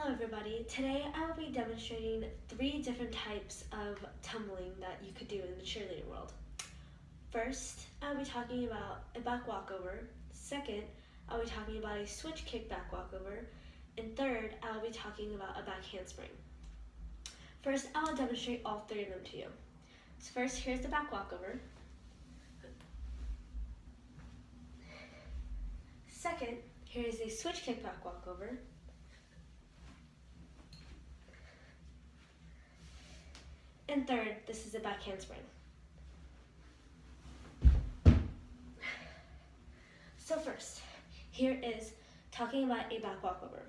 Hello everybody, today I will be demonstrating 3 different types of tumbling that you could do in the cheerleading world. First, I'll be talking about a back walkover. Second, I'll be talking about a switch kick back walkover. And third, I'll be talking about a back handspring. First, I'll demonstrate all 3 of them to you. So first, here's the back walkover. Second, here is a switch kick back walkover. And third, this is a back handspring. So first, here is talking about a back walkover.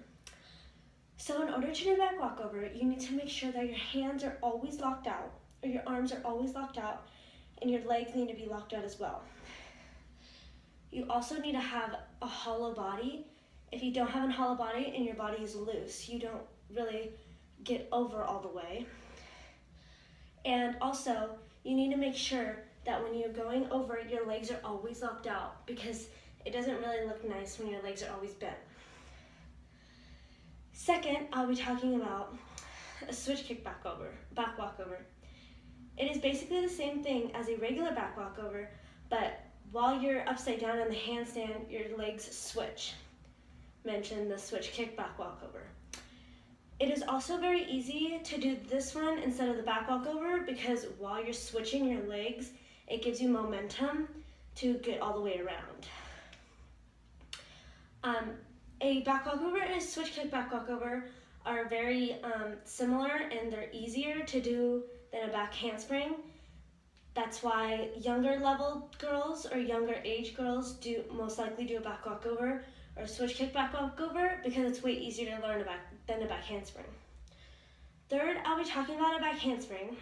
So in order to do a back walkover, you need to make sure that your hands are always locked out, or your arms are always locked out, and your legs need to be locked out as well. You also need to have a hollow body. If you don't have a hollow body and your body is loose, you don't really get over all the way. And also, you need to make sure that when you're going over, your legs are always locked out because it doesn't really look nice when your legs are always bent. Second, I'll be talking about a switch kick back walkover. It is basically the same thing as a regular back walkover, but while you're upside down in the handstand, your legs switch. Mention the switch kick back walkover. It is also very easy to do this one instead of the back walkover because while you're switching your legs, it gives you momentum to get all the way around. A back walkover and a switch kick back walkover are very similar, and they're easier to do than a back handspring. That's why younger level girls or younger age girls most likely do a back walkover or a switch kick back walkover because it's way easier to learn than a back handspring. Third, I'll be talking about a back handspring.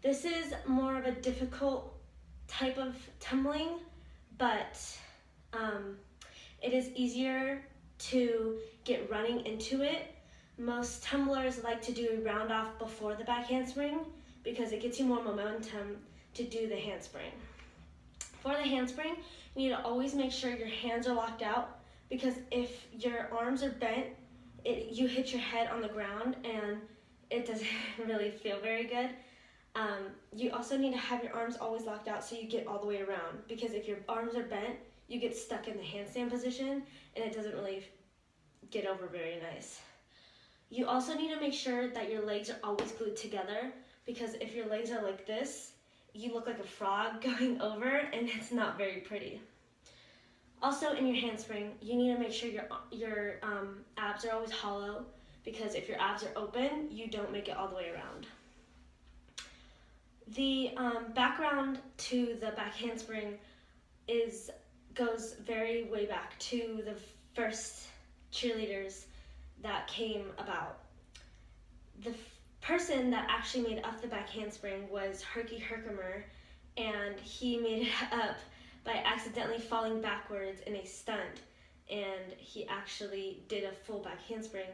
This is more of a difficult type of tumbling, but it is easier to get running into it. Most tumblers like to do a round off before the back handspring because it gets you more momentum to do the handspring. For the handspring, you need to always make sure your hands are locked out because if your arms are bent, you hit your head on the ground and it doesn't really feel very good. You also need to have your arms always locked out so you get all the way around because if your arms are bent, you get stuck in the handstand position and it doesn't really get over very nice. You also need to make sure that your legs are always glued together because if your legs are like this, you look like a frog going over and it's not very pretty. Also in your handspring, you need to make sure your abs are always hollow because if your abs are open, you don't make it all the way around. The background to the back handspring goes very way back to the first cheerleaders that came about. The person that actually made up the back handspring was Herky Herkimer, and he made it up by accidentally falling backwards in a stunt, and he actually did a full back handspring,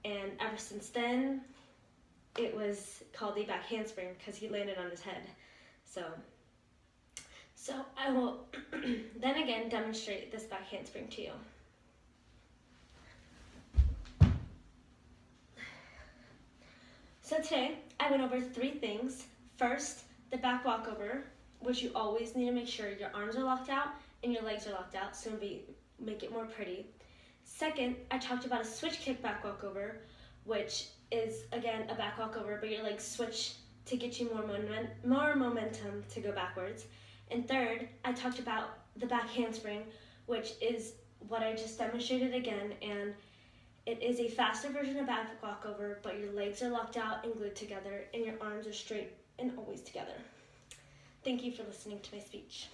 and ever since then it was called the back handspring because he landed on his head. So I will then again demonstrate this back handspring to you. So today, I went over 3 things. First, the back walkover, which you always need to make sure your arms are locked out and your legs are locked out, so make it more pretty. Second, I talked about a switch kick back walkover, which is, again, a back walkover, but your legs switch to get you more momentum to go backwards. And third, I talked about the back handspring, which is what I just demonstrated again, and it is a faster version of back walkover, but your legs are locked out and glued together, and your arms are straight and always together. Thank you for listening to my speech.